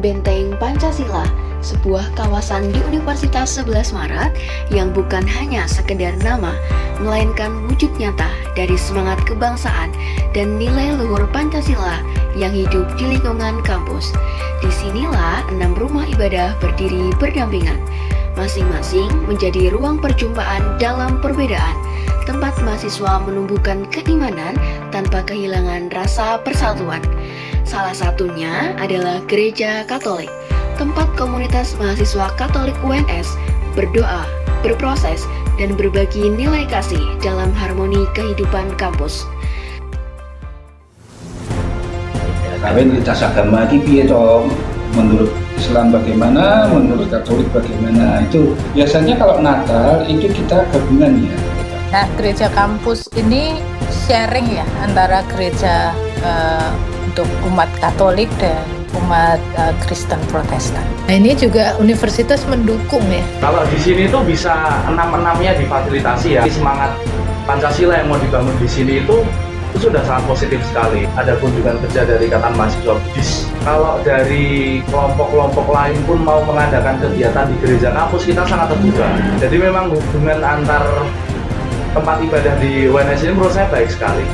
Benteng Pancasila, sebuah kawasan di Universitas 11 Maret yang bukan hanya sekedar nama, melainkan wujud nyata dari semangat kebangsaan dan nilai luhur Pancasila yang hidup di lingkungan kampus. Disinilah 6 rumah ibadah berdiri berdampingan, masing-masing menjadi ruang perjumpaan dalam perbedaan, tempat mahasiswa menumbuhkan keimanan tanpa kehilangan rasa persatuan. Salah satunya adalah Gereja Katolik, tempat komunitas mahasiswa Katolik UNS berdoa, berproses, dan berbagi nilai kasih dalam harmoni kehidupan kampus. Kawin lintas agama iki piye to? Menurut Islam bagaimana, menurut Katolik bagaimana? Itu biasanya kalau Natal itu kita gabungan ya. Nah, gereja kampus ini sharing ya antara gereja untuk umat Katolik dan umat Kristen Protestan. Nah, ini juga universitas mendukung ya. Kalau di sini tuh bisa enam-enamnya difasilitasi ya. Semangat Pancasila yang mau dibangun di sini itu sudah sangat positif sekali. Ada kunjungan kerja dari Ikatan Mahasiswa Buddhis. Kalau dari kelompok-kelompok lain pun mau mengadakan kegiatan di gereja kampus, kita sangat terbuka. Jadi memang hubungan antar tempat ibadah di UNS ini menurut saya baik sekali.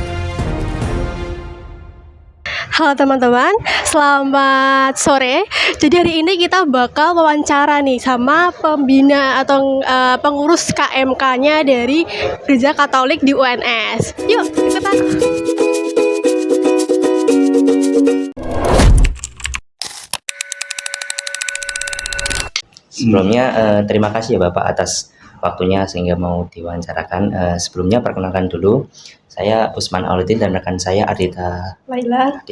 Halo teman-teman, selamat sore. Jadi hari ini kita bakal wawancara nih sama pembina atau pengurus KMK-nya dari Gereja Katolik di UNS. Yuk, ikutan. Sebelumnya terima kasih ya Bapak atas waktunya sehingga mau diwawancarakan. Sebelumnya perkenalkan dulu, saya Usman Auluddin dan rekan saya Ardita Laila.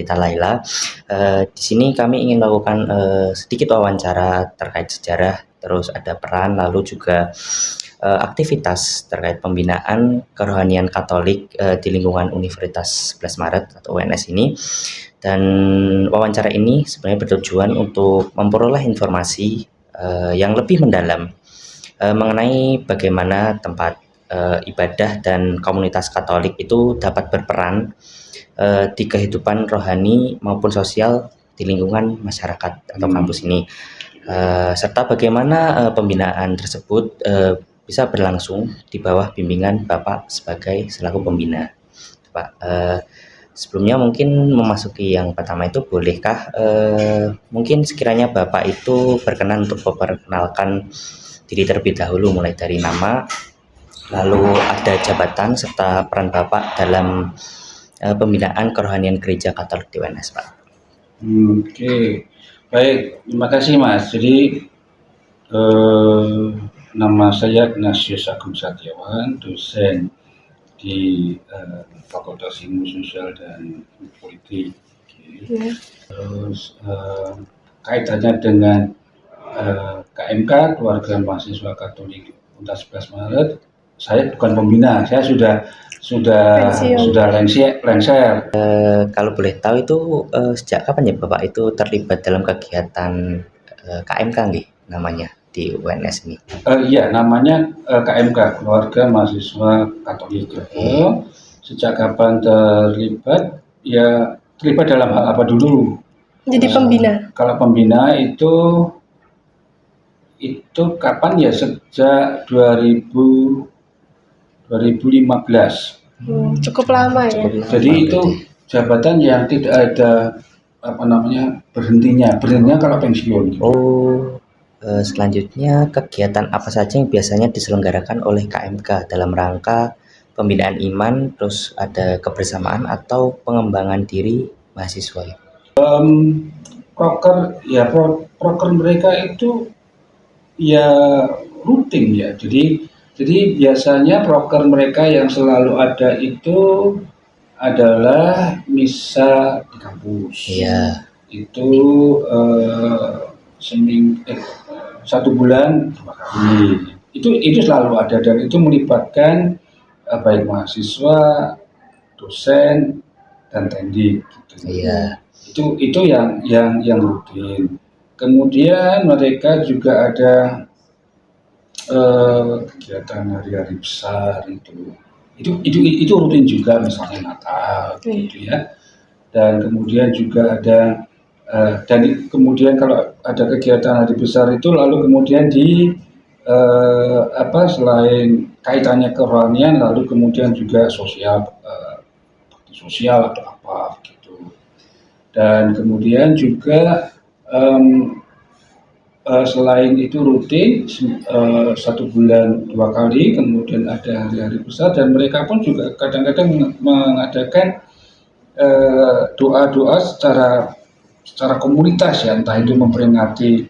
Di sini kami ingin melakukan sedikit wawancara terkait sejarah, terus ada peran, lalu juga aktivitas terkait pembinaan kerohanian Katolik di lingkungan Universitas 11 Maret atau UNS ini. Dan wawancara ini sebenarnya bertujuan untuk memperoleh informasi yang lebih mendalam mengenai bagaimana tempat ibadah dan komunitas Katolik itu dapat berperan di kehidupan rohani maupun sosial di lingkungan masyarakat atau kampus ini, serta bagaimana pembinaan tersebut bisa berlangsung di bawah bimbingan Bapak sebagai selaku pembina. Pak, sebelumnya mungkin memasuki yang pertama itu, bolehkah mungkin sekiranya Bapak itu berkenan untuk memperkenalkan diri terlebih dahulu, mulai dari nama, lalu ada jabatan serta peran Bapak dalam pembinaan kerohanian Gereja Katolik di UNS, Pak. Oke, baik, terima kasih Mas. Jadi nama saya Ignatius Agung Setiawan, dosen di Fakultas Ilmu Sosial dan Politik. Terus kaitannya dengan KMK, Keluarga Mahasiswa Katolik Universitas 11 Maret, saya bukan pembina, saya sudah lengser. Kalau boleh tahu itu sejak kapan ya Bapak itu terlibat dalam kegiatan KMK nih namanya di UNS ini? Iya, namanya KMK, Keluarga Mahasiswa Katolik. Sejak kapan terlibat? Ya terlibat dalam hal apa dulu? Jadi pembina. Kalau pembina itu kapan ya? Sejak 2015. Cukup lama ya. Jadi itu jabatan yang tidak ada berhentinya kalau pensiun. Selanjutnya kegiatan apa saja yang biasanya diselenggarakan oleh KMK dalam rangka pembinaan iman, terus ada kebersamaan atau pengembangan diri mahasiswa? Proker mereka itu ya rutin ya. Jadi biasanya proker mereka yang selalu ada itu adalah misa di kampus. Iya. Itu 1 bulan 2 kali. Itu selalu ada dan itu melibatkan baik mahasiswa, dosen dan tendik gitu. Iya. Itu yang rutin. Kemudian mereka juga ada kegiatan hari-hari besar itu rutin juga, misalnya Natal gitu ya. Dan kemudian juga ada Dan kemudian kalau ada kegiatan hari besar itu lalu kemudian selain kaitannya kerohanian lalu kemudian juga sosial atau apa gitu. Dan kemudian juga selain itu rutin 1 bulan 2 kali, kemudian ada hari-hari besar dan mereka pun juga kadang-kadang mengadakan doa-doa secara komunitas ya, entah itu memperingati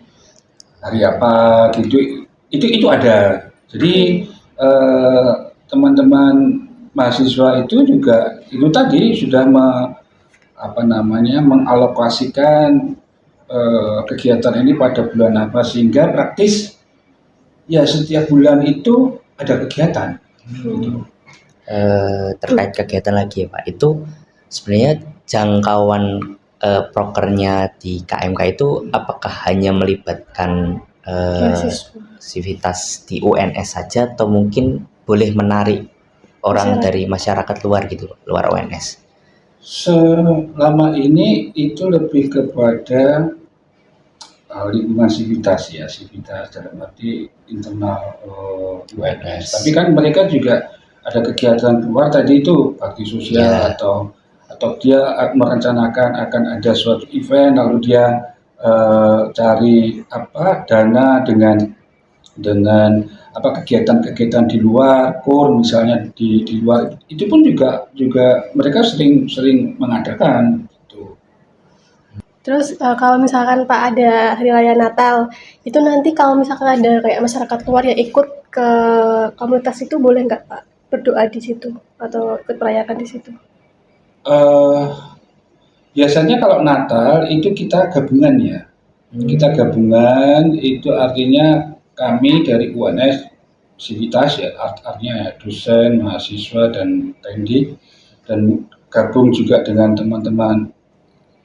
hari apa gitu, itu ada. Jadi teman-teman mahasiswa itu juga itu tadi sudah mengalokasikan kegiatan ini pada bulan apa sehingga praktis ya setiap bulan itu ada kegiatan. Gitu. Terkait kegiatan lagi ya Pak, itu sebenarnya jangkauan prokernya di KMK itu apakah hanya melibatkan aktivitas di UNS saja atau mungkin boleh menarik orang dari masyarakat luar gitu, luar UNS? Selama ini itu lebih kepada lingkungan sivitas ya, sivitas dalam arti internal UNS. Tapi kan mereka juga ada kegiatan keluar tadi itu bakti sosial atau dia merencanakan akan ada suatu event lalu dia cari dana dengan kegiatan di luar misalnya di luar itu pun juga mereka sering mengadakan gitu. Terus kalau misalkan Pak ada hari raya Natal itu nanti kalau misalkan ada kayak masyarakat luar yang ikut ke komunitas itu boleh nggak Pak berdoa di situ atau ikut merayakan di situ? Biasanya kalau Natal itu kita gabungan ya. Kita gabungan itu artinya kami dari UNS Sivitas ya, artinya dosen, mahasiswa dan teknik dan gabung juga dengan teman-teman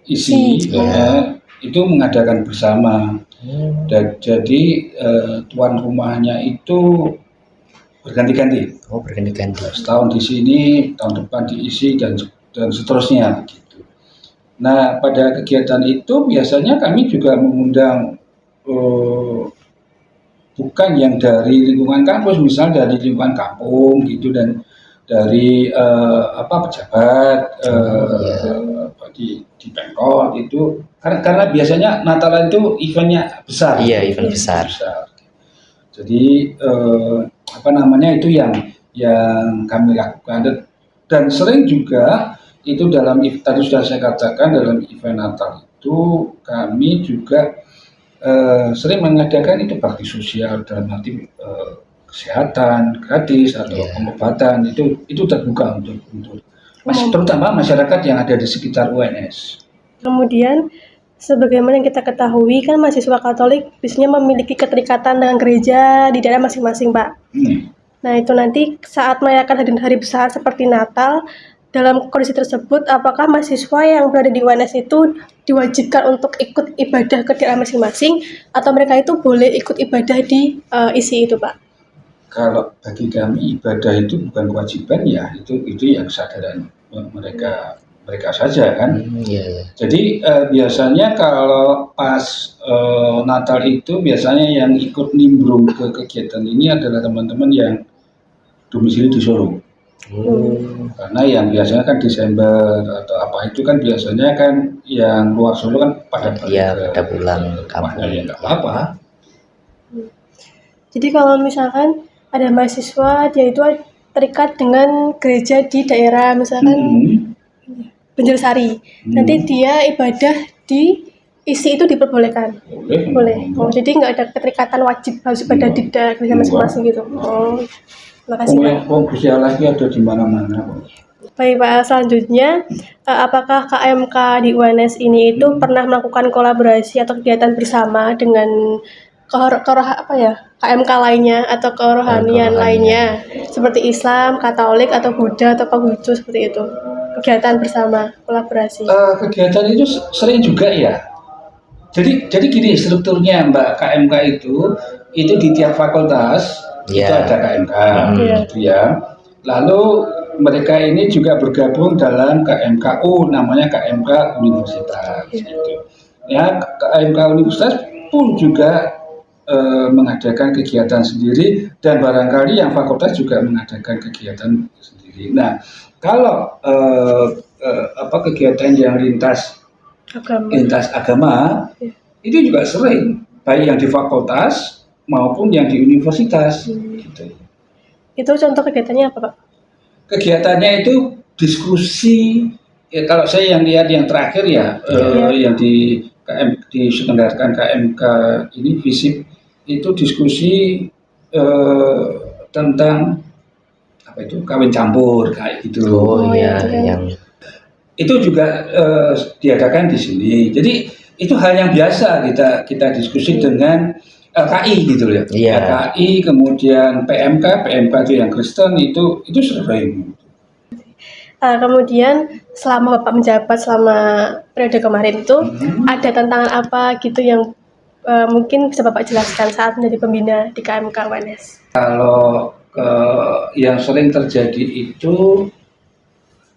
isi ya, itu mengadakan bersama. Dan jadi tuan rumahnya itu berganti-ganti. Berganti-ganti. Setahun di sini, tahun depan diisi dan seterusnya begitu. Nah, pada kegiatan itu biasanya kami juga mengundang bukan yang dari lingkungan kampus, misalnya dari lingkungan kampung gitu dan dari pejabat di Pemkot itu karena biasanya Natalan itu eventnya besar. Iya, event besar. Jadi itu yang kami lakukan dan sering juga itu tadi sudah saya katakan dalam event Natal itu kami juga sering mengadakan itu bakti sosial dalam arti kesehatan gratis atau pengobatan itu terbuka untuk terutama masyarakat yang ada di sekitar UNS. Kemudian sebagaimana yang kita ketahui kan mahasiswa Katolik biasanya memiliki keterikatan dengan gereja di daerah masing-masing Pak. Nah itu nanti saat merayakan hari besar seperti Natal, dalam kondisi tersebut apakah mahasiswa yang berada di UNS itu diwajibkan untuk ikut ibadah ke daerah masing-masing atau mereka itu boleh ikut ibadah di isi itu Pak? Kalau bagi kami ibadah itu bukan kewajiban ya, itu yang kesadaran mereka saja kan. Jadi biasanya kalau pas Natal itu biasanya yang ikut nimbrung ke kegiatan ini adalah teman-teman yang domisili di Solo. Karena yang biasanya kan Desember atau apa itu kan biasanya kan yang luar Solo kan pada pulang kampung. Ya nggak apa-apa. Jadi kalau misalkan ada mahasiswa dia itu terikat dengan gereja di daerah misalkan Banjarsari, nanti dia ibadah di isi itu diperbolehkan. Boleh. Jadi nggak ada keterikatan wajib harus ibadah di gereja masing-masing gitu. Terima kasih Pak. Gusti Allah ada di mana-mana. Baik Pak, selanjutnya apakah KMK di UNS ini itu pernah melakukan kolaborasi atau kegiatan bersama dengan KMK lainnya atau kerohanian lainnya seperti Islam, Katolik atau Buddha atau Konghucu seperti itu? Kegiatan bersama, kolaborasi. Kegiatan itu sering juga ya. Jadi gini strukturnya Mbak, KMK itu di tiap fakultas itu ada KMK gitu ya. Lalu mereka ini juga bergabung dalam KMKU namanya KMK Universitas gitu. Ya, KMK Universitas pun juga mengadakan kegiatan sendiri dan barangkali yang fakultas juga mengadakan kegiatan sendiri. Nah, kalau kegiatan yang lintas agama Ya. itu juga sering, baik yang di fakultas maupun yang di universitas. Gitu. Itu contoh kegiatannya apa, Pak? Kegiatannya itu diskusi. Ya, kalau saya yang lihat yang terakhir ya, yang diselenggarakan KMK ini FISIP itu diskusi tentang apa itu kawin campur kayak gitu. Oh iya, itu kan. yang Itu juga diadakan di sini. Jadi itu hal yang biasa kita diskusi dengan LKI gitu ya. Iya. LKI kemudian PMK itu yang Kristen itu sering. Kemudian selama Bapak menjabat selama periode kemarin itu ada tantangan apa gitu yang mungkin bisa Bapak jelaskan saat menjadi pembina di KMK UNS? Kalau yang sering terjadi itu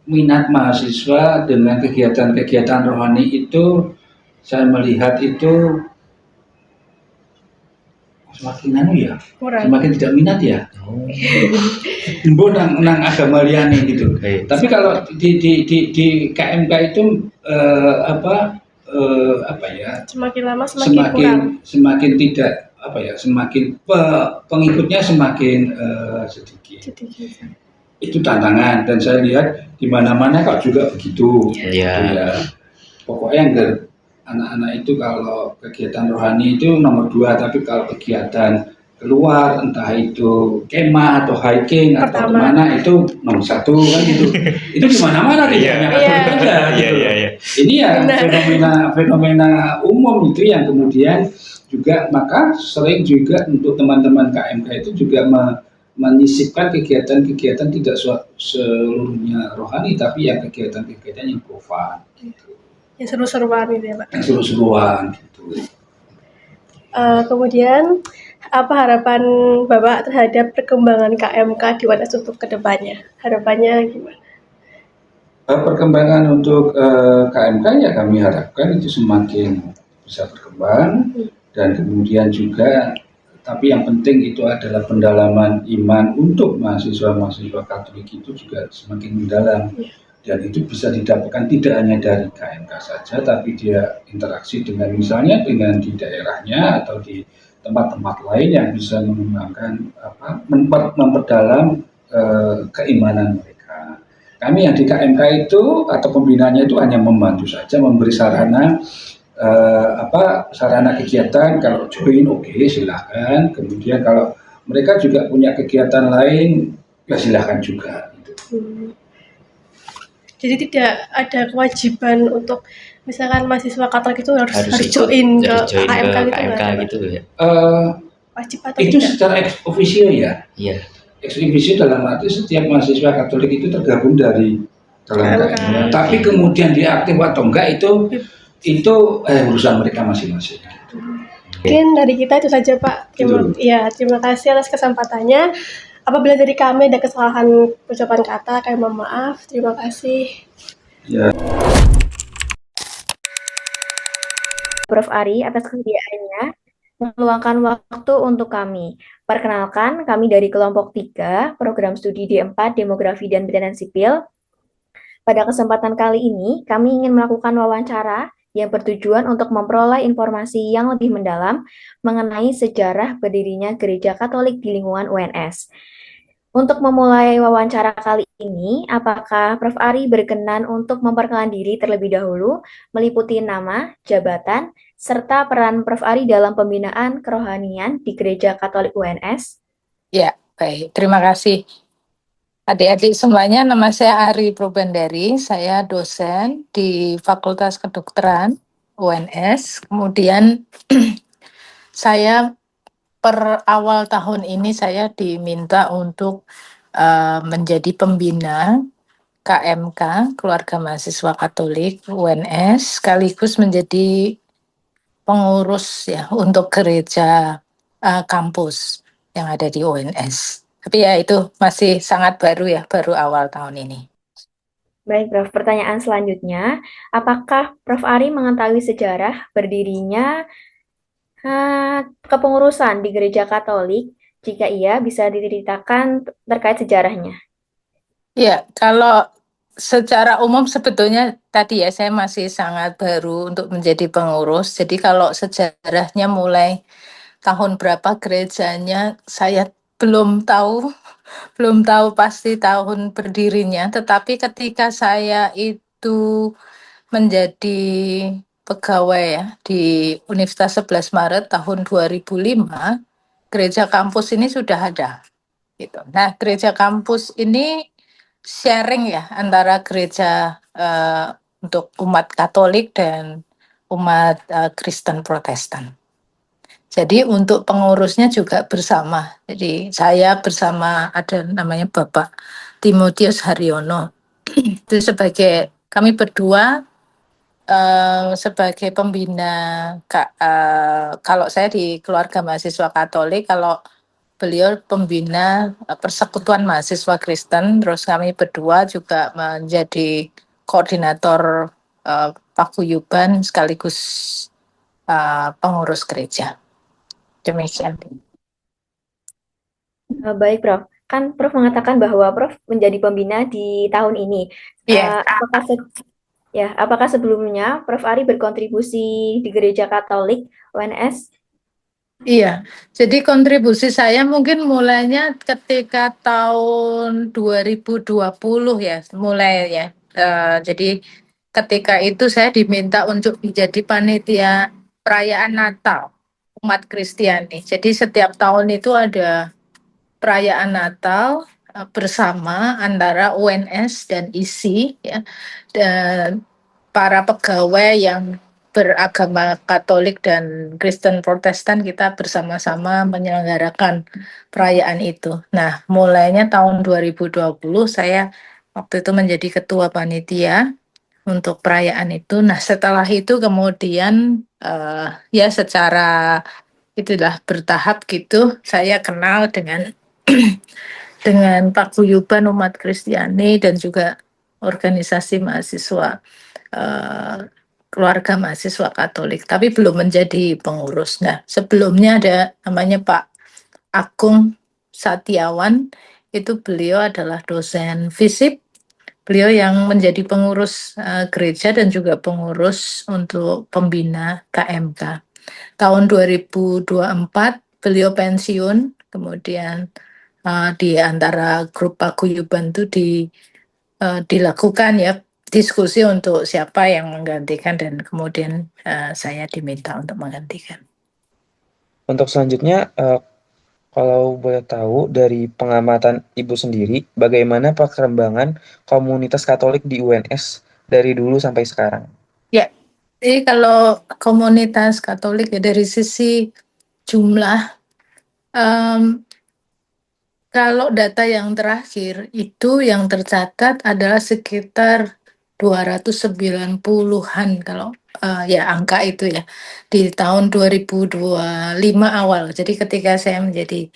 minat mahasiswa dengan kegiatan-kegiatan rohani itu saya melihat itu semakin tidak minat ya. Mbok nang agama liyane gitu. Tapi kalau di KMK itu Semakin lama semakin kurang. semakin tidak semakin pengikutnya semakin sedikit. Itu tantangan dan saya lihat di mana-mana kok juga begitu. Ya. Pokoknya anak-anak itu kalau kegiatan rohani itu nomor 2, tapi kalau kegiatan keluar entah itu kemah atau hiking atau kemana itu nomor 1 kan gitu. Itu di mana-mana tidak hanya Katolik aja. Ini ya fenomena umum itu yang kemudian juga maka sering juga untuk teman-teman KMK itu juga menyisipkan kegiatan-kegiatan tidak seluruhnya rohani tapi yang kegiatan-kegiatan yang profan gitu. Yang seru-seruan gitu ya Pak? Yang seru-seruan gitu. Kemudian apa harapan Bapak terhadap perkembangan KMK di UNS untuk kedepannya? Harapannya gimana? Perkembangan untuk KMK ya kami harapkan itu semakin bisa berkembang dan kemudian juga tapi yang penting itu adalah pendalaman iman untuk mahasiswa-mahasiswa Katolik itu juga semakin mendalam dan itu bisa didapatkan tidak hanya dari KMK saja tapi dia interaksi dengan misalnya dengan di daerahnya atau di tempat-tempat lain yang bisa mengembangkan memperdalam keimanan mereka. Kami yang di KMK itu atau pembinaannya itu hanya membantu saja memberi sarana sarana kegiatan kalau join oke, silahkan kemudian kalau mereka juga punya kegiatan lain ya silahkan juga gitu. Jadi tidak ada kewajiban untuk misalkan mahasiswa Katolik itu harus join ke KMK gitu ya. Wajib atau itu tidak? Secara ex officio ya. Iya. Ex officio dalam arti setiap mahasiswa Katolik itu tergabung dari dalam KMK. Tapi kemudian dia aktif atau enggak itu urusan mereka masing-masing. Mungkin dari kita itu saja Pak. Terima kasih atas kesempatannya. Apabila dari kami ada kesalahan ucapan kata, kami mohon maaf. Terima kasih. Ya. Prof. Ari atas kesediaannya meluangkan waktu untuk kami. Perkenalkan, kami dari kelompok 3, program studi D4 Demografi dan Pertanian Sipil. Pada kesempatan kali ini, kami ingin melakukan wawancara yang bertujuan untuk memperoleh informasi yang lebih mendalam mengenai sejarah berdirinya Gereja Katolik di lingkungan UNS. Untuk memulai wawancara kali ini, apakah Prof. Ari berkenan untuk memperkenalkan diri terlebih dahulu, meliputi nama, jabatan, serta peran Prof. Ari dalam pembinaan kerohanian di Gereja Katolik UNS? Ya, baik. Terima kasih. Adik-adik semuanya, nama saya Ari Probandari, saya dosen di Fakultas Kedokteran UNS. Kemudian saya per awal tahun ini saya diminta untuk menjadi pembina KMK, Keluarga Mahasiswa Katolik UNS, sekaligus menjadi pengurus ya untuk gereja kampus yang ada di UNS. Tapi ya itu masih sangat baru ya, baru awal tahun ini. Baik, Prof. Pertanyaan selanjutnya, apakah Prof. Ari mengetahui sejarah berdirinya kepengurusan di Gereja Katolik? Jika iya, bisa diceritakan terkait sejarahnya. Ya, kalau secara umum sebetulnya tadi ya saya masih sangat baru untuk menjadi pengurus. Jadi kalau sejarahnya mulai tahun berapa gerejanya saya belum tahu, belum tahu pasti tahun berdirinya. Tetapi ketika saya itu menjadi pegawai ya di Universitas 11 Maret tahun 2005, gereja kampus ini sudah ada gitu. Nah, gereja kampus ini sharing ya antara gereja untuk umat Katolik dan umat Kristen Protestan. Jadi untuk pengurusnya juga bersama. Jadi saya bersama ada namanya Bapak Timotius Haryono. Itu sebagai kami berdua sebagai pembina kalau saya di keluarga mahasiswa Katolik, kalau beliau pembina Persekutuan Mahasiswa Kristen, terus kami berdua juga menjadi koordinator paguyuban sekaligus pengurus gereja. Demikian. Baik, Prof. Kan Prof mengatakan bahwa Prof menjadi pembina di tahun ini. Iya. Apakah sebelumnya Prof Ari berkontribusi di Gereja Katolik UNS? Iya, jadi kontribusi saya mungkin mulainya ketika tahun 2020 ya, mulai ya. Jadi ketika itu saya diminta untuk menjadi panitia perayaan Natal umat Kristiani. Jadi setiap tahun itu ada perayaan Natal bersama antara UNS dan ISI ya, dan para pegawai yang beragama Katolik dan Kristen Protestan kita bersama-sama menyelenggarakan perayaan itu. Nah, mulainya tahun 2020 saya waktu itu menjadi ketua panitia untuk perayaan itu. Nah, setelah itu kemudian ya secara itulah bertahap gitu saya kenal dengan dengan paguyuban umat Kristiani dan juga organisasi mahasiswa keluarga mahasiswa Katolik, tapi belum menjadi pengurus. Nah, sebelumnya ada namanya Pak Agung Satiawan, itu beliau adalah dosen FISIP, beliau yang menjadi pengurus gereja dan juga pengurus untuk pembina KMK. Tahun 2024 beliau pensiun, kemudian di antara grup paguyuban itu dilakukan ya diskusi untuk siapa yang menggantikan dan kemudian saya diminta untuk menggantikan. Untuk selanjutnya, kalau boleh tahu dari pengamatan Ibu sendiri, bagaimana perkembangan komunitas Katolik di UNS dari dulu sampai sekarang? Ya, jadi kalau komunitas Katolik ya dari sisi jumlah, kalau data yang terakhir itu yang tercatat adalah sekitar 290-an kalau ya angka itu ya di tahun 2025 awal. Jadi ketika saya menjadi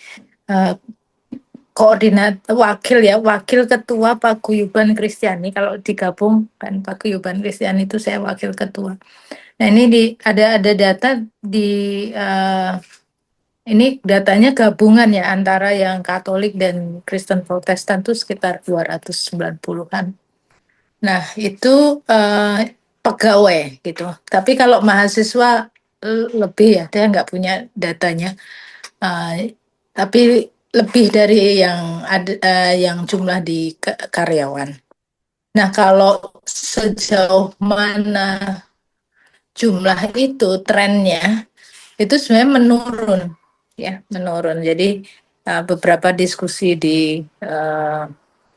wakil ketua Paguyuban Kristiani, kalau digabung kan Paguyuban Kristiani itu saya wakil ketua. Nah, ini ada data di ini datanya gabungan ya antara yang Katolik dan Kristen Protestan itu sekitar 290-an. Nah, itu pegawai gitu. Tapi kalau mahasiswa lebih ya, saya nggak punya datanya. Tapi lebih dari yang ada yang jumlah di karyawan. Nah, kalau sejauh mana jumlah itu trennya itu sebenarnya menurun. Jadi beberapa diskusi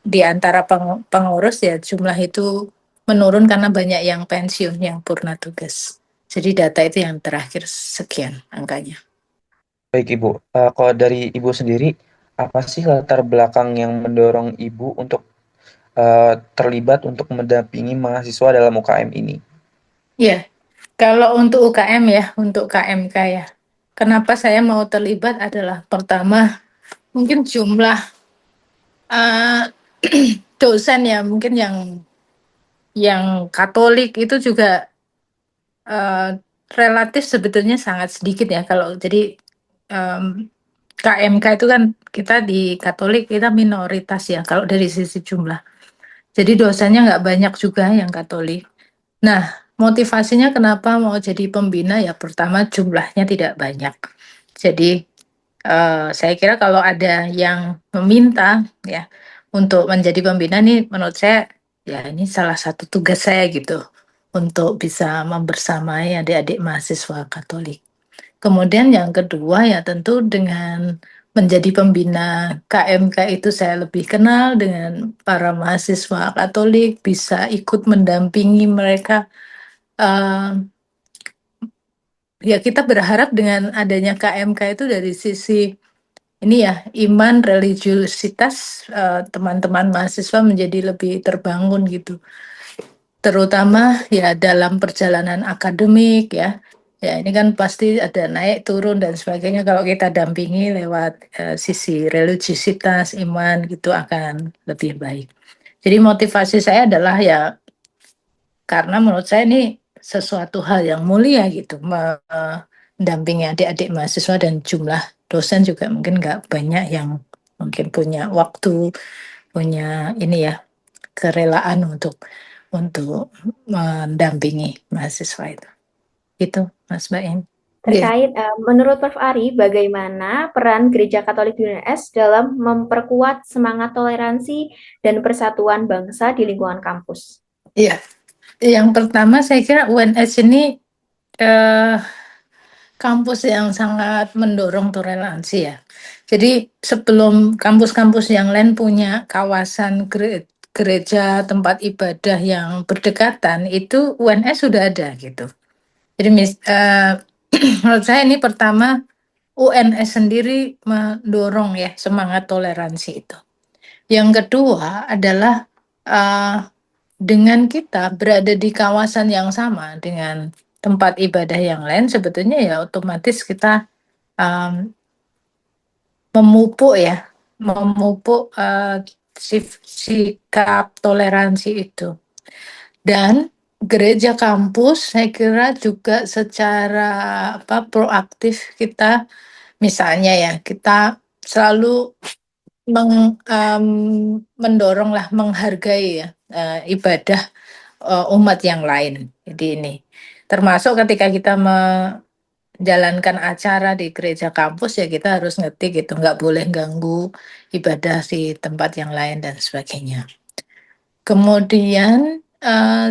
di antara pengurus ya jumlah itu menurun karena banyak yang pensiun, yang purna tugas. Jadi data itu yang terakhir sekian angkanya. Baik Ibu, kalau dari Ibu sendiri, apa sih latar belakang yang mendorong Ibu untuk terlibat untuk mendampingi mahasiswa dalam UKM ini? Ya, kalau untuk UKM ya, untuk KMK ya, kenapa saya mau terlibat adalah pertama mungkin jumlah dosen ya mungkin yang yang Katolik itu juga relatif sebetulnya sangat sedikit ya. Kalau jadi KMK itu kan kita di Katolik kita minoritas ya kalau dari sisi jumlah. Jadi dosanya nggak banyak juga yang Katolik. Nah, motivasinya kenapa mau jadi pembina ya pertama jumlahnya tidak banyak. Jadi saya kira kalau ada yang meminta ya untuk menjadi pembina nih menurut saya ya ini salah satu tugas saya gitu untuk bisa membersamai adik-adik mahasiswa Katolik. Kemudian yang kedua ya tentu dengan menjadi pembina KMK itu saya lebih kenal dengan para mahasiswa Katolik, bisa ikut mendampingi mereka. Ya kita berharap dengan adanya KMK itu dari sisi ini ya iman religiusitas teman-teman mahasiswa menjadi lebih terbangun gitu. Terutama ya dalam perjalanan akademik ya. Ya ini kan pasti ada naik turun dan sebagainya kalau kita dampingi lewat sisi religiusitas iman gitu akan lebih baik. Jadi motivasi saya adalah ya karena menurut saya ini sesuatu hal yang mulia gitu mendampingi adik-adik mahasiswa dan jumlah dosen juga mungkin nggak banyak yang mungkin punya waktu punya ini ya kerelaan untuk mendampingi mahasiswa itu Mas Baim. Terkait, menurut Prof. Ari, bagaimana peran Gereja Katolik di UNS dalam memperkuat semangat toleransi dan persatuan bangsa di lingkungan kampus? Iya, yang pertama saya kira UNS ini kampus yang sangat mendorong toleransi ya. Jadi sebelum kampus-kampus yang lain punya kawasan gereja tempat ibadah yang berdekatan itu UNS sudah ada gitu. Jadi menurut saya ini pertama UNS sendiri mendorong ya semangat toleransi itu. Yang kedua adalah dengan kita berada di kawasan yang sama dengan tempat ibadah yang lain, sebetulnya ya otomatis kita memupuk sikap toleransi itu. Dan gereja kampus saya kira juga secara proaktif kita misalnya ya kita selalu mendoronglah menghargai ya ibadah umat yang lain. Jadi ini termasuk ketika kita menjalankan acara di gereja kampus ya kita harus ngerti gitu nggak boleh ganggu ibadah di tempat yang lain dan sebagainya. Kemudian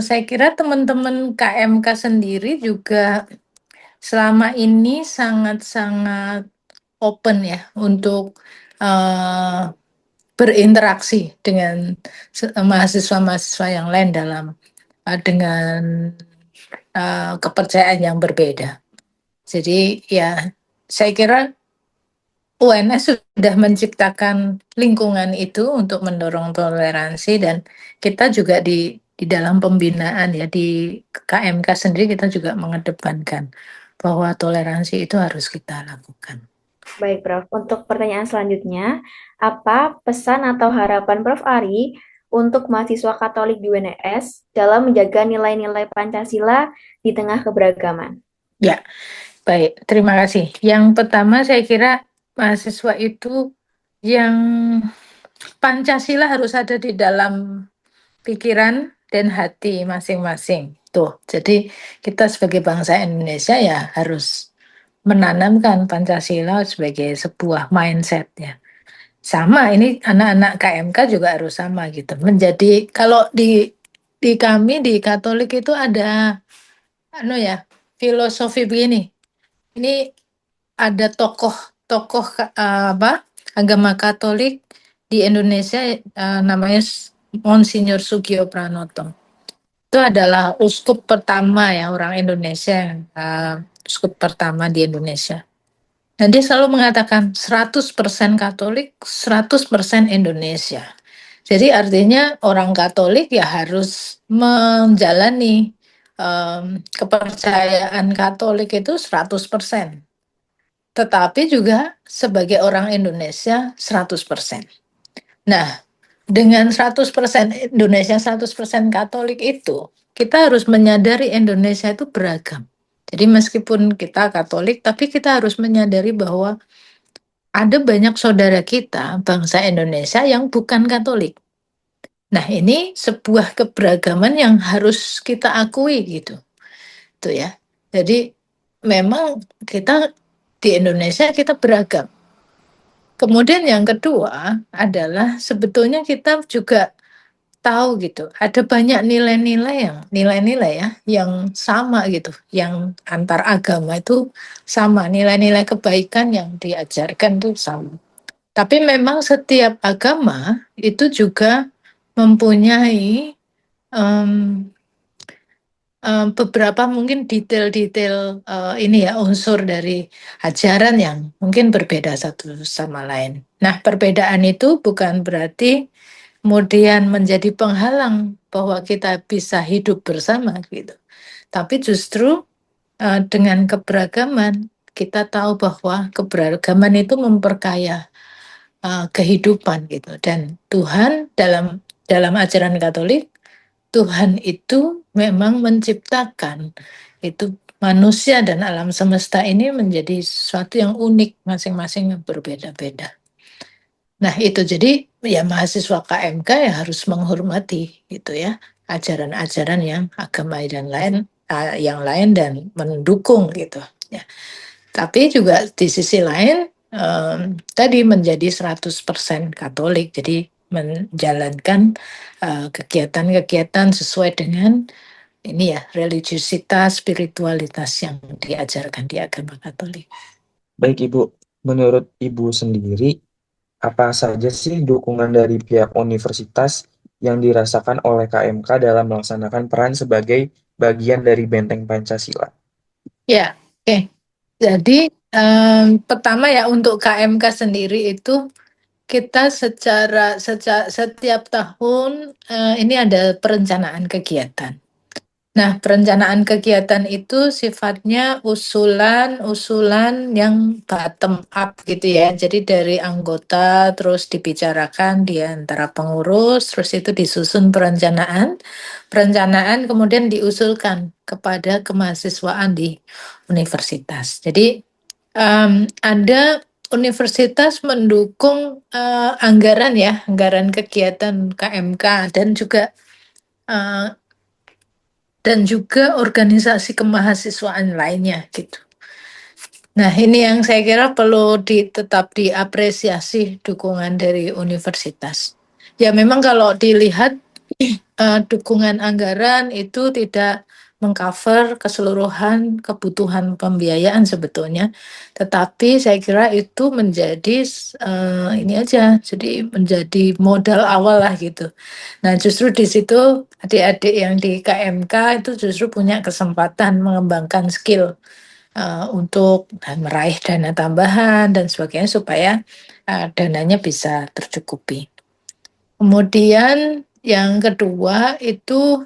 saya kira teman-teman KMK sendiri juga selama ini sangat-sangat open ya untuk berinteraksi dengan mahasiswa-mahasiswa yang lain dalam dengan kepercayaan yang berbeda. Jadi ya saya kira UNS sudah menciptakan lingkungan itu untuk mendorong toleransi dan kita juga di dalam pembinaan ya di KMK sendiri kita juga mengedepankan bahwa toleransi itu harus kita lakukan. Baik, Prof. Untuk pertanyaan selanjutnya, apa pesan atau harapan Prof. Ari untuk mahasiswa Katolik di UNS dalam menjaga nilai-nilai Pancasila di tengah keberagaman? Ya, baik. Terima kasih. Yang pertama saya kira mahasiswa itu yang Pancasila harus ada di dalam pikiran dan hati masing-masing. Tuh, jadi kita sebagai bangsa Indonesia ya harus menanamkan Pancasila sebagai sebuah mindset ya. Sama ini anak-anak KMK juga harus sama gitu. Menjadi kalau di kami di Katolik itu ada filosofi begini. Ini ada tokoh agama Katolik di Indonesia namanya Monsinyur Sugio Pranoto. Itu adalah uskup pertama ya orang Indonesia, uskup pertama di Indonesia. Dan dia selalu mengatakan 100% Katolik, 100% Indonesia. Jadi artinya orang Katolik ya harus menjalani kepercayaan Katolik itu 100%. Tetapi juga sebagai orang Indonesia 100%. Nah, dengan 100% Indonesia 100% Katolik itu, kita harus menyadari Indonesia itu beragam. Jadi meskipun kita Katolik, tapi kita harus menyadari bahwa ada banyak saudara kita, bangsa Indonesia yang bukan Katolik. Nah, ini sebuah keberagaman yang harus kita akui gitu. Itu ya. Jadi memang kita di Indonesia kita beragam. Kemudian yang kedua adalah sebetulnya kita juga tahu gitu, ada banyak nilai-nilai ya, yang sama gitu, yang antar agama itu sama, nilai-nilai kebaikan yang diajarkan itu sama. Tapi memang setiap agama itu juga mempunyai em, beberapa mungkin detail-detail ini ya unsur dari ajaran yang mungkin berbeda satu sama lain. Nah, perbedaan itu bukan berarti kemudian menjadi penghalang bahwa kita bisa hidup bersama gitu. Tapi justru dengan keberagaman kita tahu bahwa keberagaman itu memperkaya kehidupan gitu. Dan Tuhan dalam ajaran Katolik, Tuhan itu memang menciptakan itu manusia dan alam semesta ini menjadi sesuatu yang unik, masing-masing yang berbeda-beda. Nah, itu jadi ya mahasiswa KMK ya harus menghormati gitu ya ajaran-ajaran yang agama dan yang lain dan mendukung gitu ya. Tapi juga di sisi lain tadi menjadi 100% Katolik. Jadi menjalankan kegiatan-kegiatan sesuai dengan ini ya religiusitas, spiritualitas yang diajarkan di agama Katolik. Baik Ibu, menurut Ibu sendiri, apa saja sih dukungan dari pihak universitas yang dirasakan oleh KMK dalam melaksanakan peran sebagai bagian dari benteng Pancasila? Ya, oke. Jadi pertama ya untuk KMK sendiri itu kita setiap tahun ini ada perencanaan kegiatan. Nah, perencanaan kegiatan itu sifatnya usulan yang bottom up gitu ya. Jadi dari anggota terus dibicarakan di antara pengurus, terus itu disusun perencanaan. Perencanaan kemudian diusulkan kepada kemahasiswaan di universitas. Jadi ada universitas mendukung anggaran ya, anggaran kegiatan KMK dan juga organisasi kemahasiswaan lainnya gitu. Nah, ini yang saya kira perlu tetap diapresiasi dukungan dari universitas. Ya memang kalau dilihat dukungan anggaran itu tidak mengcover keseluruhan kebutuhan pembiayaan sebetulnya, tetapi saya kira itu menjadi ini aja, jadi menjadi modal awal lah gitu. Nah, justru di situ adik-adik yang di KMK itu justru punya kesempatan mengembangkan skill untuk meraih dana tambahan dan sebagainya supaya dananya bisa tercukupi. Kemudian yang kedua itu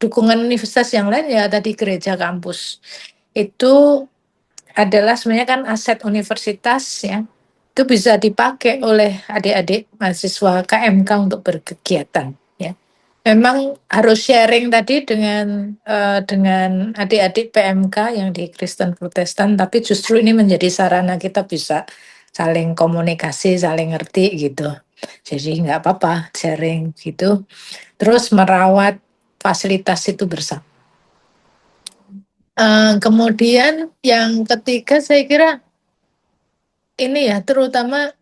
dukungan universitas yang lain ya tadi gereja kampus. Itu adalah sebenarnya kan aset universitas ya. Itu bisa dipakai oleh adik-adik mahasiswa KMK untuk berkegiatan ya. Memang harus sharing tadi dengan adik-adik PMK yang di Kristen Protestan, tapi justru ini menjadi sarana kita bisa saling komunikasi, saling ngerti gitu. Jadi nggak apa-apa sharing gitu. Terus merawat fasilitas itu bersama. Kemudian yang ketiga saya kira ini ya terutama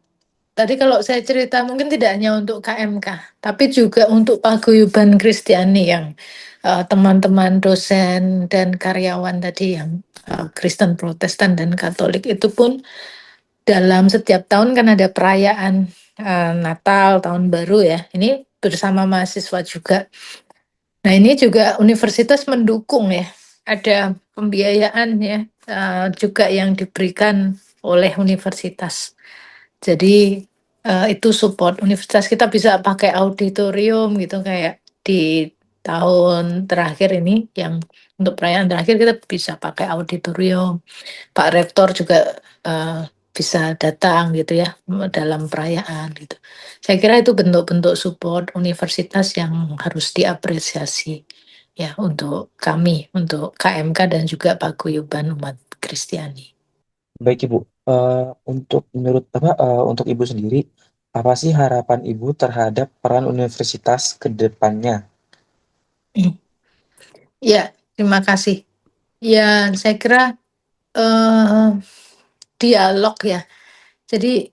tadi kalau saya cerita mungkin tidak hanya untuk KMK, tapi juga untuk paguyuban Kristiani yang teman-teman dosen dan karyawan tadi yang Kristen Protestan dan Katolik itu pun dalam setiap tahun kan ada perayaan Natal, Tahun Baru ya. Ini bersama mahasiswa juga. Nah ini juga universitas mendukung ya. Ada pembiayaan ya juga yang diberikan oleh universitas. Jadi itu support universitas kita bisa pakai auditorium gitu kayak di tahun terakhir ini yang untuk perayaan terakhir kita bisa pakai auditorium. Pak Rektor juga bisa datang gitu ya dalam perayaan gitu. Saya kira itu bentuk-bentuk support universitas yang harus diapresiasi ya untuk kami, untuk KMK dan juga Paguyuban Umat Kristiani. Baik Ibu, untuk Ibu sendiri, apa sih harapan Ibu terhadap peran universitas ke depannya? Ya, terima kasih. Ya, saya kira eh, dialog ya. Jadi,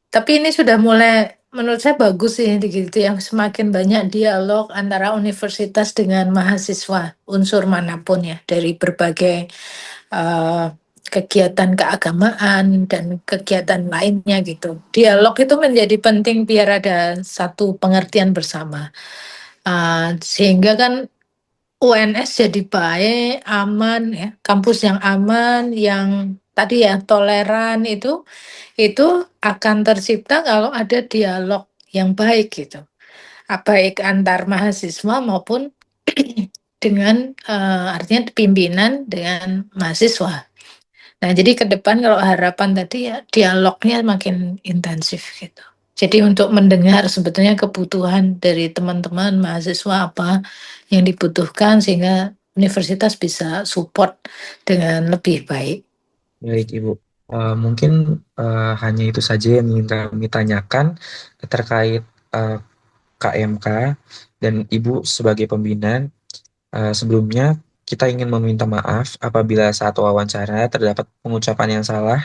tapi ini sudah mulai menurut saya bagus sih gitu yang semakin banyak dialog antara universitas dengan mahasiswa unsur manapun ya dari berbagai eh, kegiatan keagamaan dan kegiatan lainnya gitu. Dialog itu menjadi penting biar ada satu pengertian bersama. Sehingga kan UNS jadi baik, aman ya, kampus yang aman, yang tadi ya toleran itu akan tercipta kalau ada dialog yang baik gitu. Baik antar mahasiswa maupun dengan artinya pimpinan dengan mahasiswa. Nah, jadi ke depan kalau harapan tadi ya dialognya makin intensif gitu. Jadi untuk mendengar sebetulnya kebutuhan dari teman-teman mahasiswa apa yang dibutuhkan sehingga universitas bisa support dengan lebih baik. Baik Ibu, mungkin hanya itu saja yang ingin kami tanyakan terkait KMK dan Ibu sebagai pembina. Sebelumnya kita ingin meminta maaf apabila saat wawancara terdapat pengucapan yang salah.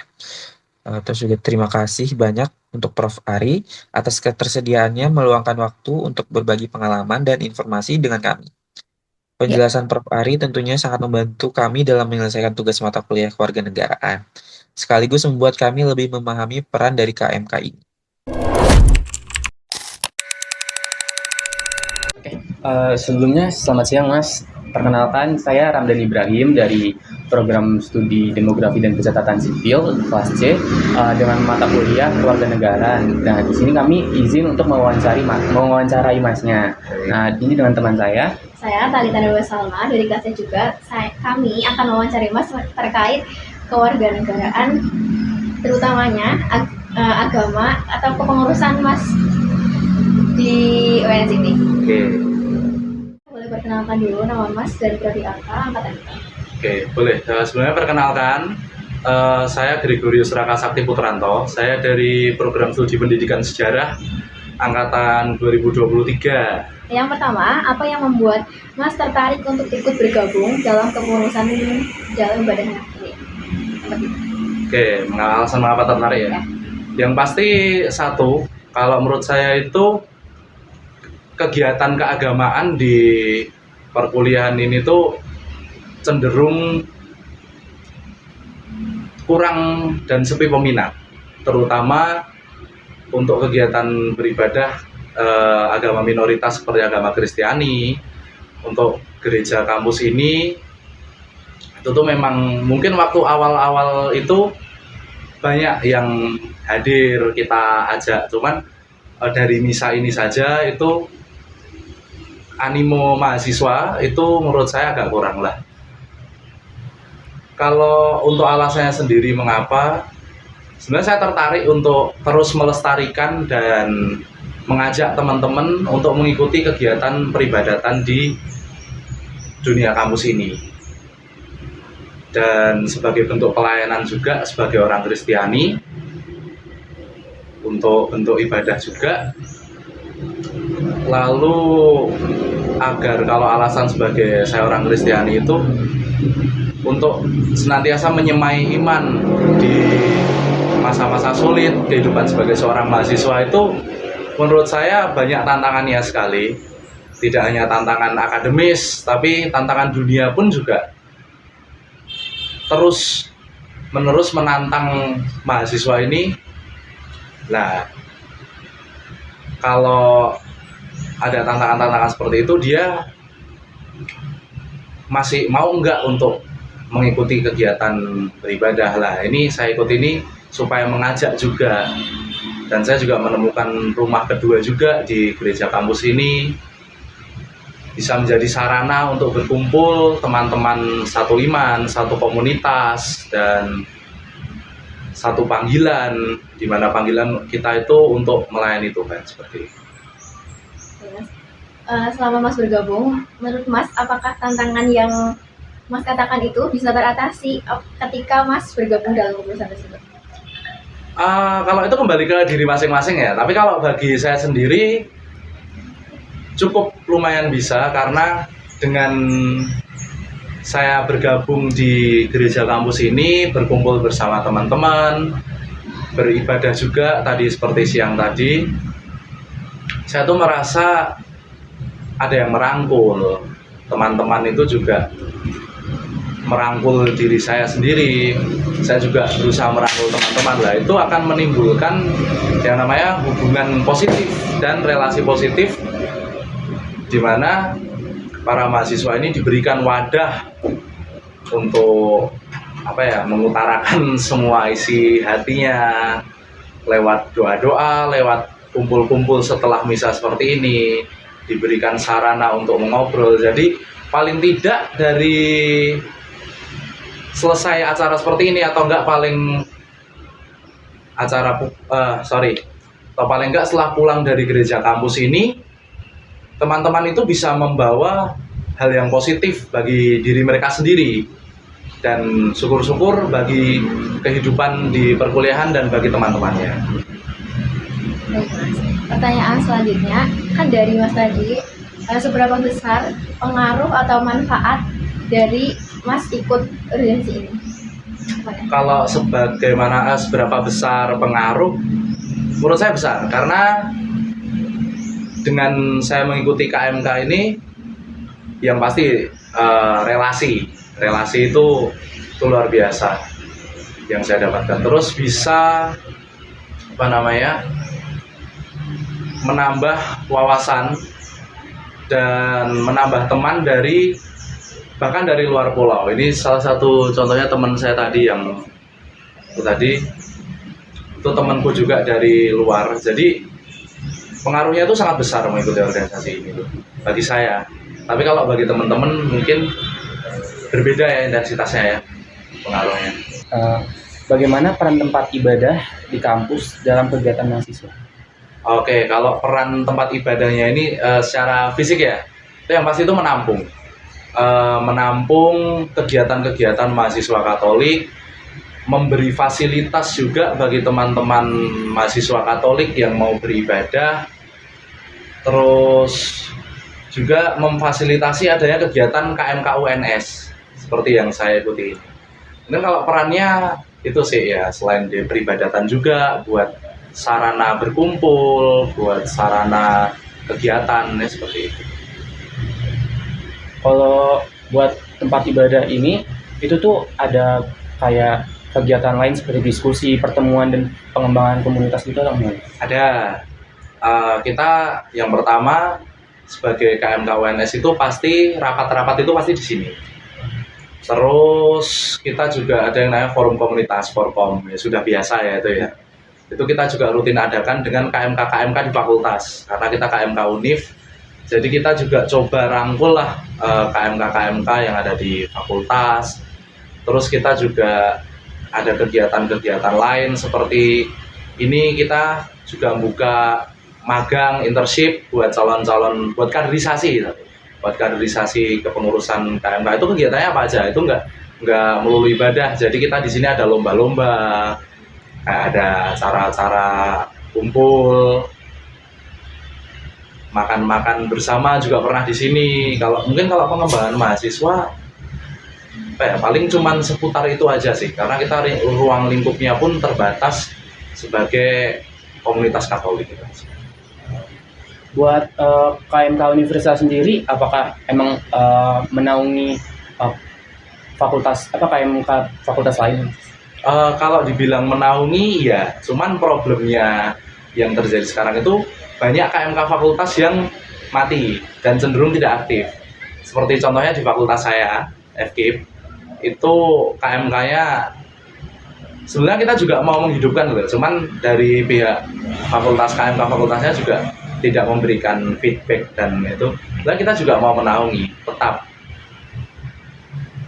Terus juga terima kasih banyak untuk Prof. Ari atas ketersediaannya meluangkan waktu untuk berbagi pengalaman dan informasi dengan kami. Penjelasan Prof. Ari tentunya sangat membantu kami dalam menyelesaikan tugas mata kuliah kewarganegaraan, sekaligus membuat kami lebih memahami peran dari KMK ini. Sebelumnya selamat siang Mas. Perkenalkan saya Ramdan Ibrahim dari program studi Demografi dan Pencatatan Sipil kelas C dengan mata kuliah Kewarganegaraan. Nah, di sini kami izin untuk mewawancarai Masnya. Nah, ini dengan teman saya. Saya Talita Dewa Salma dari kelas C juga. Kami akan mewawancari Mas terkait kewarganegaraan, terutamanya agama atau kepengurusan Mas di UNS ini. Oke. Boleh perkenalkan dulu nama Mas dari prodi apa, angkatan apa? Oke, boleh. Sebenarnya perkenalkan, saya Gregorius Raka Sakti Putranto. Saya dari program studi pendidikan sejarah angkatan 2023. Yang pertama, apa yang membuat Mas tertarik untuk ikut bergabung dalam kepengurusan Jalan Ibadah ini? Oke, alasan mengapa tertarik ya? Yang pasti satu, kalau menurut saya itu kegiatan keagamaan di perkuliahan ini tuh cenderung kurang dan sepi peminat, terutama untuk kegiatan beribadah agama minoritas seperti agama Kristiani. Untuk gereja kampus ini itu tuh memang mungkin waktu awal-awal itu banyak yang hadir kita ajak, cuman dari misa ini saja itu animo mahasiswa itu menurut saya agak kurang lah. Kalau untuk alasannya sendiri mengapa, sebenarnya saya tertarik untuk terus melestarikan dan mengajak teman-teman untuk mengikuti kegiatan peribadatan di dunia kampus ini. Dan sebagai bentuk pelayanan juga sebagai orang Kristiani, untuk bentuk ibadah juga. Lalu agar kalau alasan sebagai saya orang Kristiani itu untuk senantiasa menyemai iman di masa-masa sulit kehidupan sebagai seorang mahasiswa itu menurut saya banyak tantangannya sekali. Tidak hanya tantangan akademis, tapi tantangan dunia pun juga terus menerus menantang mahasiswa ini. Nah, kalau ada tantangan-tantangan seperti itu, dia masih mau enggak untuk mengikuti kegiatan beribadah lah. Ini saya ikut ini supaya mengajak juga, dan saya juga menemukan rumah kedua juga di gereja kampus ini, bisa menjadi sarana untuk berkumpul teman-teman satu iman, satu komunitas, dan satu panggilan, di mana panggilan kita itu untuk melayani Tuhan seperti itu. Selama Mas bergabung, menurut Mas, apakah tantangan yang Mas katakan itu bisa teratasi ketika Mas bergabung dalam urusan tersebut? Kalau itu kembali ke diri masing-masing ya, tapi kalau bagi saya sendiri cukup lumayan bisa, karena dengan saya bergabung di gereja kampus ini, berkumpul bersama teman-teman, beribadah juga tadi seperti siang tadi, saya tuh merasa ada yang merangkul. Teman-teman itu juga merangkul diri saya sendiri, saya juga berusaha merangkul teman-teman lah. Itu akan menimbulkan yang namanya hubungan positif dan relasi positif, di mana para mahasiswa ini diberikan wadah untuk mengutarakan semua isi hatinya lewat doa-doa, lewat kumpul-kumpul setelah misa seperti ini, diberikan sarana untuk mengobrol. Jadi paling tidak dari selesai acara seperti ini, atau enggak paling enggak setelah pulang dari gereja kampus ini, teman-teman itu bisa membawa hal yang positif bagi diri mereka sendiri, dan syukur-syukur bagi kehidupan di perkuliahan dan bagi teman-temannya. Baik, Mas. Pertanyaan selanjutnya, kan dari Mas tadi, seberapa besar pengaruh atau manfaat dari Mas ikut urgensi ini? Kalau seberapa besar pengaruh, menurut saya besar, karena dengan saya mengikuti KMK ini, yang pasti relasi itu luar biasa yang saya dapatkan. Terus bisa menambah wawasan dan menambah teman bahkan dari luar pulau. Ini salah satu contohnya teman saya tadi itu temanku juga dari luar. Jadi pengaruhnya itu sangat besar mengikuti organisasi ini bagi saya. Tapi kalau bagi teman-teman mungkin berbeda ya intensitasnya ya pengaruhnya. Bagaimana peran tempat ibadah di kampus dalam kegiatan mahasiswa? Oke, kalau peran tempat ibadahnya ini secara fisik ya, itu yang pasti itu menampung kegiatan-kegiatan mahasiswa Katolik, memberi fasilitas juga bagi teman-teman mahasiswa Katolik yang mau beribadah, terus juga memfasilitasi adanya kegiatan KMK UNS seperti yang saya ikuti. Dan kalau perannya itu sih ya, selain di peribadatan juga buat sarana berkumpul, buat sarana kegiatan ya, seperti itu. Kalau buat tempat ibadah ini, itu tuh ada kayak kegiatan lain seperti diskusi, pertemuan, dan pengembangan komunitas gitu atau enggak? Ada. Kita yang pertama sebagai KMK UNS itu pasti rapat-rapat itu pasti di sini. Terus kita juga ada yang namanya forum komunitas, Forkom, ya sudah biasa ya itu ya. Itu kita juga rutin adakan dengan KMK di fakultas, karena kita KMK Univ. Jadi kita juga coba rangkul lah KMK yang ada di fakultas. Terus kita juga ada kegiatan-kegiatan lain seperti ini, kita juga buka magang internship buat calon-calon, buat kaderisasi kepengurusan KMK. Itu kegiatannya apa aja? Itu nggak melulu ibadah. Jadi kita di sini ada lomba-lomba, ada acara-acara kumpul, makan-makan bersama juga pernah di sini. Kalau pengembangan mahasiswa paling cuman seputar itu aja sih, karena kita ruang lingkupnya pun terbatas sebagai komunitas Katolik. Buat KMK Universitas sendiri, apakah emang menaungi fakultas KMK fakultas lain? Kalau dibilang menaungi ya, cuman problemnya yang terjadi sekarang itu banyak KMK fakultas yang mati dan cenderung tidak aktif. Seperti contohnya di fakultas saya, FKIP, itu KMK-nya sebenarnya kita juga mau menghidupkan loh, cuman dari pihak fakultas KMK fakultasnya juga tidak memberikan feedback, dan itu dan kita juga mau menaungi tetap.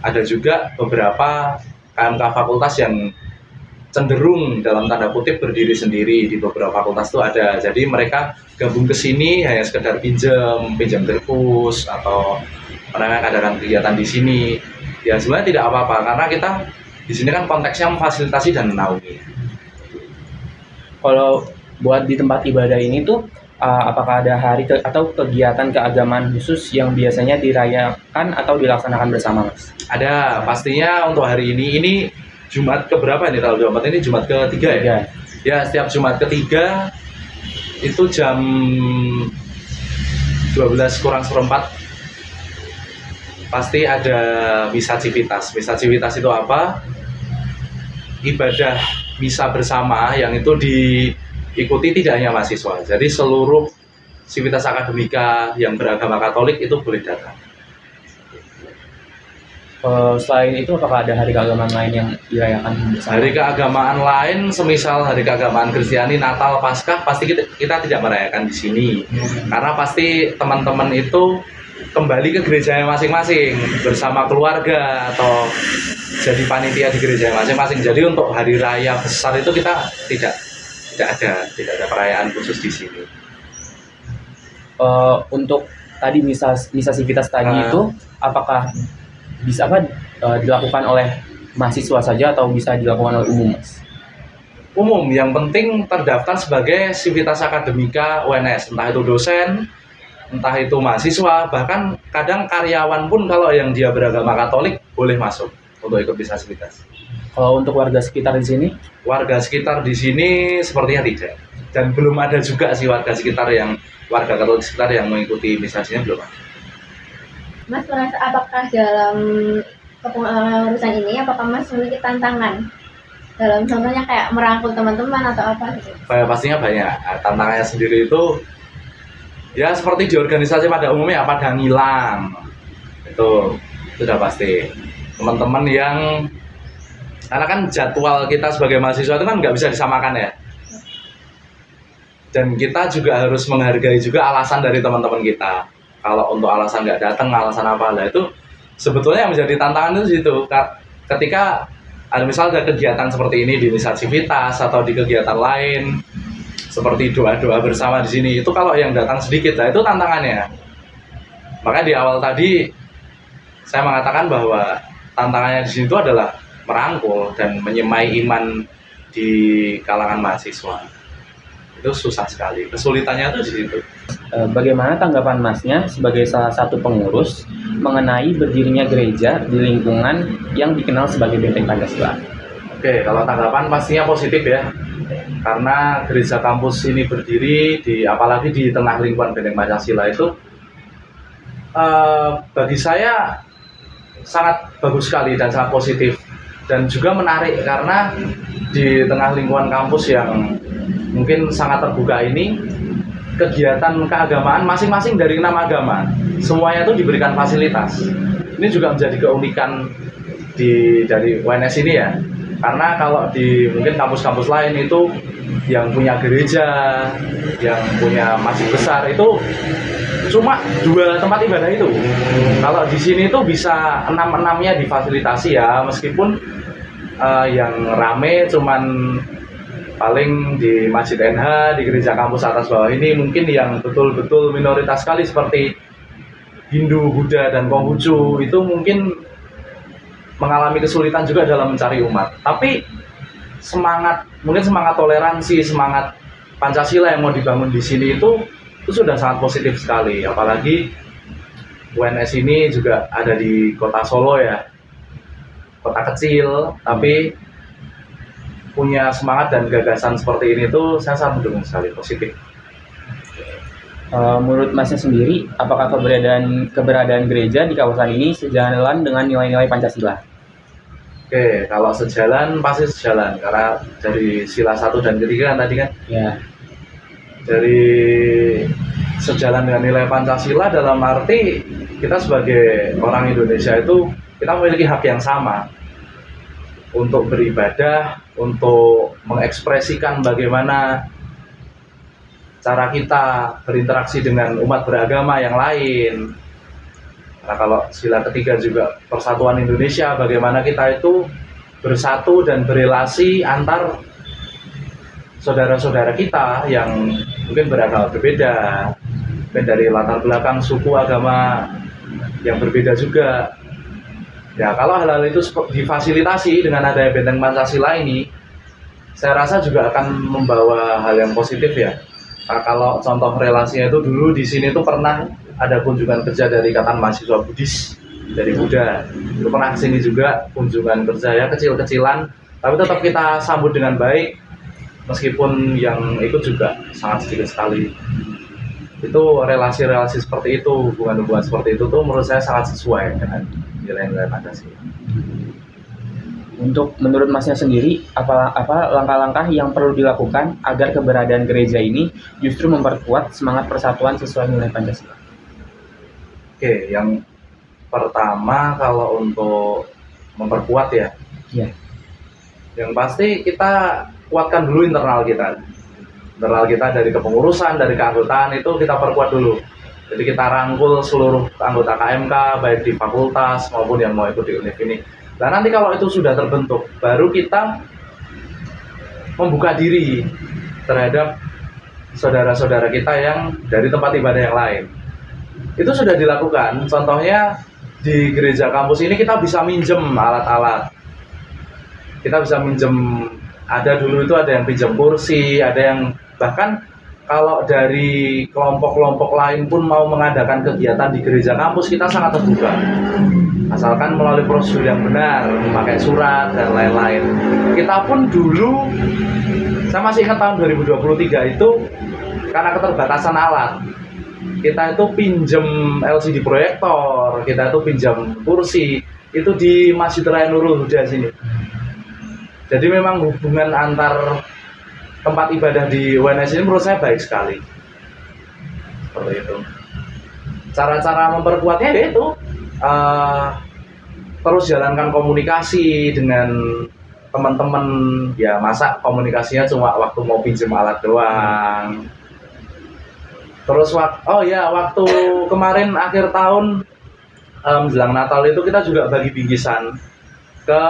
Ada juga beberapa KMK fakultas yang cenderung dalam tanda kutip berdiri sendiri di beberapa fakultas itu ada. Jadi mereka gabung ke sini hanya sekedar pinjam perpus atau mereka adakan kegiatan di sini. Ya sebenarnya tidak apa-apa karena kita di sini kan konteksnya memfasilitasi dan menaungi. Kalau buat di tempat ibadah ini tuh apakah ada hari atau kegiatan keagamaan khusus yang biasanya dirayakan atau dilaksanakan bersama, Mas? Ada, pastinya untuk hari ini Jumat keberapa ini tanggal 24 ini Jumat ketiga ya? Ya, setiap Jumat ketiga itu jam 12 kurang seperempat pasti ada misa civitas. Misa civitas itu apa? Ibadah misa bersama yang itu diikuti tidak hanya mahasiswa, jadi seluruh sivitas akademika yang beragama Katolik itu boleh datang. Selain itu apakah ada hari keagamaan lain yang dirayakan bersama? Hari keagamaan lain, semisal hari keagamaan Kristiani, Natal, Paskah, pasti kita tidak merayakan di sini, karena pasti teman-teman itu kembali ke gerejanya masing-masing bersama keluarga atau jadi panitia di gereja masing-masing. Jadi untuk hari raya besar itu kita tidak ada perayaan khusus di sini. Untuk tadi misa civitas tadi itu apakah bisa dilakukan oleh mahasiswa saja atau bisa dilakukan oleh umum, Mas? Umum, yang penting terdaftar sebagai sivitas akademika UNS, entah itu dosen, entah itu mahasiswa, bahkan kadang karyawan pun kalau yang dia beragama Katolik boleh masuk untuk ikut misa civitas. Kalau untuk warga sekitar di sini? Warga sekitar di sini sepertinya tidak. Dan belum ada juga sih warga Katolik sekitar yang mengikuti misa civitas, belum ada. Mas merasa apakah dalam kepengurusan ini, apakah Mas memiliki tantangan? Dalam contohnya kayak merangkul teman-teman atau apa gitu? Pastinya banyak. Tantangannya sendiri itu ya seperti di organisasi pada umumnya, pada ngilang. Itu sudah pasti. Teman-teman yang, karena kan jadwal kita sebagai mahasiswa itu kan nggak bisa disamakan ya, dan kita juga harus menghargai juga alasan dari teman-teman kita. Kalau untuk alasan nggak datang, alasan apa lah, itu sebetulnya yang menjadi tantangan itu situ. Ketika ada misalnya ada kegiatan seperti ini di misa civitas atau di kegiatan lain seperti doa-doa bersama di sini, itu kalau yang datang sedikit, lah itu tantangannya. Maka di awal tadi saya mengatakan bahwa tantangannya di sini itu adalah merangkul dan menyemai iman di kalangan mahasiswa. Itu susah sekali. Kesulitannya itu di situ. Bagaimana tanggapan Masnya sebagai salah satu pengurus mengenai berdirinya gereja di lingkungan yang dikenal sebagai Benteng Pancasila? Oke, kalau tanggapan pastinya positif ya. Karena gereja kampus ini berdiri apalagi di tengah lingkungan Benteng Pancasila itu bagi saya sangat bagus sekali dan sangat positif, dan juga menarik karena di tengah lingkungan kampus yang mungkin sangat terbuka ini, kegiatan keagamaan masing-masing dari 6 agama semuanya itu diberikan fasilitas. Ini juga menjadi keunikan dari UNS ini ya, karena kalau di mungkin kampus-kampus lain itu yang punya gereja, yang punya masjid besar itu cuma 2 tempat ibadah itu. Kalau di sini tuh bisa 6-6-nya difasilitasi ya, meskipun yang rame cuman paling di Masjid NH, di gereja kampus atas bawah ini mungkin yang betul-betul minoritas sekali seperti Hindu, Buddha, dan Konghucu itu mungkin mengalami kesulitan juga dalam mencari umat. Tapi semangat toleransi, semangat Pancasila yang mau dibangun di sini itu sudah sangat positif sekali. Apalagi UNS ini juga ada di kota Solo ya, kota kecil, tapi punya semangat dan gagasan seperti ini tuh saya sangat mendukung sekali, positif. Menurut Masnya sendiri, apakah keberadaan gereja di kawasan ini sejalan dengan nilai-nilai Pancasila? Oke, kalau sejalan pasti sejalan, karena dari sila 1 dan ketiga kan tadi kan. Ya. Dari sejalan dengan nilai Pancasila dalam arti kita sebagai orang Indonesia itu kita memiliki hak yang sama untuk beribadah, untuk mengekspresikan bagaimana cara kita berinteraksi dengan umat beragama yang lain. Nah, kalau sila ketiga juga persatuan Indonesia, bagaimana kita itu bersatu dan berelasi antar saudara-saudara kita yang mungkin beragama berbeda, mungkin dari latar belakang suku agama yang berbeda juga. Ya, kalau hal-hal itu difasilitasi dengan adanya Benteng Pancasila ini, saya rasa juga akan membawa hal yang positif ya. Nah, kalau contoh relasinya itu dulu di sini tuh pernah ada kunjungan kerja dari Ikatan Mahasiswa Buddhis dari Buddha. Itu pernah kesini juga kunjungan kerja ya kecil-kecilan, tapi tetap kita sambut dengan baik meskipun yang ikut juga sangat sedikit sekali. Itu relasi-relasi seperti itu, hubungan-hubungan seperti itu tuh menurut saya sangat sesuai dengan nilai-nilai Pancasila. Untuk menurut Masnya sendiri, apa langkah-langkah yang perlu dilakukan agar keberadaan gereja ini justru memperkuat semangat persatuan sesuai nilai Pancasila? Oke, yang pertama kalau untuk memperkuat ya, yang pasti kita kuatkan dulu internal kita dari kepengurusan, dari keanggotaan itu kita perkuat dulu. Jadi kita rangkul seluruh anggota KMK baik di fakultas maupun yang mau ikut di univ ini. Nah nanti kalau itu sudah terbentuk, baru kita membuka diri terhadap saudara-saudara kita yang dari tempat ibadah yang lain. Itu sudah dilakukan. Contohnya di gereja kampus ini kita bisa minjem alat-alat. Kita bisa minjem, ada dulu itu ada yang pinjam kursi, ada yang bahkan kalau dari kelompok-kelompok lain pun mau mengadakan kegiatan di gereja kampus, kita sangat terbuka. Asalkan melalui prosedur yang benar, memakai surat dan lain-lain. Kita pun dulu, saya masih ingat tahun 2023 itu, karena keterbatasan alat, kita itu pinjam LCD proyektor, kita itu pinjam kursi, itu di Masjid Raya Nurul Huda sini. Jadi memang hubungan antar tempat ibadah di UNS ini menurut saya baik sekali. Seperti itu. Cara-cara memperkuatnya yaitu terus jalankan komunikasi dengan teman-teman. Ya masa komunikasinya cuma waktu mau pinjam alat doang. Terus waktu kemarin akhir tahun menjelang Natal itu kita juga bagi bingkisan ke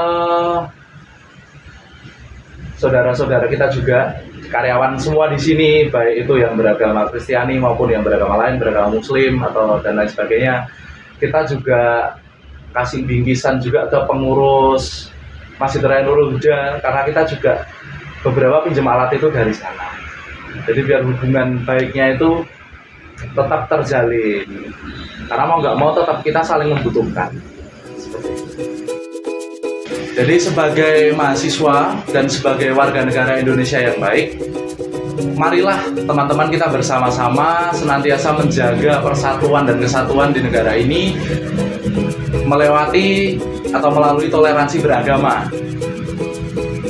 saudara-saudara kita juga, karyawan semua di sini, baik itu yang beragama Kristiani maupun yang beragama lain, beragama Muslim atau dan lain sebagainya. Kita juga kasih bingkisan juga ke pengurus Masjid Raya Nurul Huda, karena kita juga beberapa pinjam alat itu dari sana. Jadi biar hubungan baiknya itu tetap terjalin, karena mau nggak mau tetap kita saling membutuhkan. Seperti itu. Jadi sebagai mahasiswa dan sebagai warga negara Indonesia yang baik, marilah teman-teman kita bersama-sama senantiasa menjaga persatuan dan kesatuan di negara ini, melewati atau melalui toleransi beragama.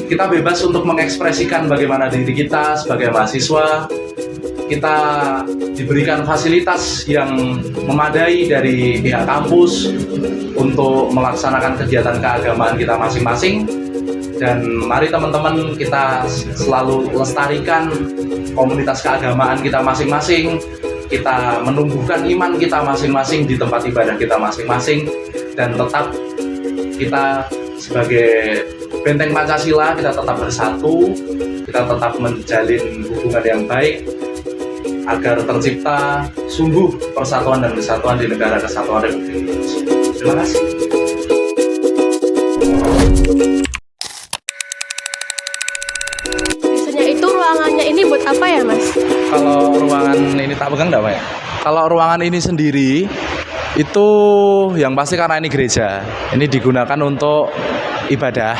Kita bebas untuk mengekspresikan bagaimana diri kita sebagai mahasiswa. Kita diberikan fasilitas yang memadai dari pihak kampus untuk melaksanakan kegiatan keagamaan kita masing-masing. Dan mari teman-teman kita selalu lestarikan komunitas keagamaan kita masing-masing. Kita menumbuhkan iman kita masing-masing di tempat ibadah kita masing-masing. Dan tetap kita sebagai benteng Pancasila, kita tetap bersatu, kita tetap menjalin hubungan yang baik agar tercipta sungguh persatuan dan kesatuan di negara kesatuan Republik Indonesia. Terima kasih. Biasanya itu ruangannya ini buat apa ya, Mas? Kalau ruangan ini tak pegang enggak, Pak ya? Kalau ruangan ini sendiri itu yang pasti karena ini gereja. Ini digunakan untuk ibadah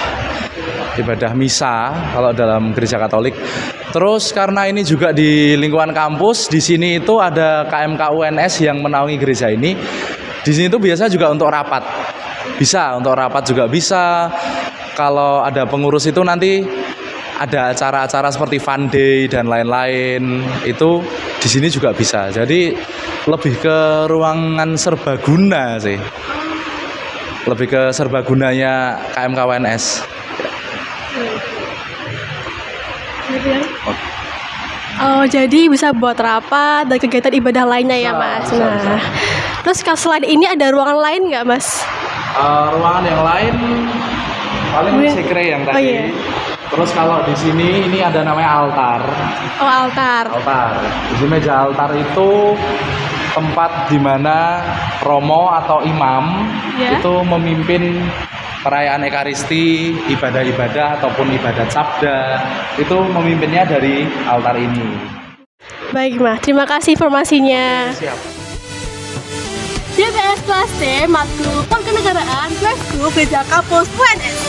misa kalau dalam gereja Katolik. Terus karena ini juga di lingkungan kampus, di sini itu ada KMK UNS yang menaungi gereja ini. Di sini itu biasa juga untuk rapat. Bisa untuk rapat juga bisa. Kalau ada pengurus itu nanti ada acara-acara seperti fun day dan lain-lain. Itu di sini juga bisa. Jadi lebih ke ruangan serbaguna sih. Lebih ke serbagunanya KMK UNS. Oh, jadi bisa buat rapat dan kegiatan ibadah lainnya ya, Mas. Nah, terus selain ini ada ruangan lain nggak, Mas? Ruangan yang lain Paling sekre yang tadi. Oh, iya. Terus kalau di sini ini ada namanya altar. Oh, altar. Altar. Di meja altar itu tempat di mana romo atau imam Ya. itu memimpin perayaan Ekaristi, ibadah-ibadah ataupun ibadat sabda, itu memimpinnya dari altar ini. Baik, Mas. Terima kasih informasinya. Siap. DPS kelas C, matkul Kenegaraan, kelas Gereja Kampus UNS.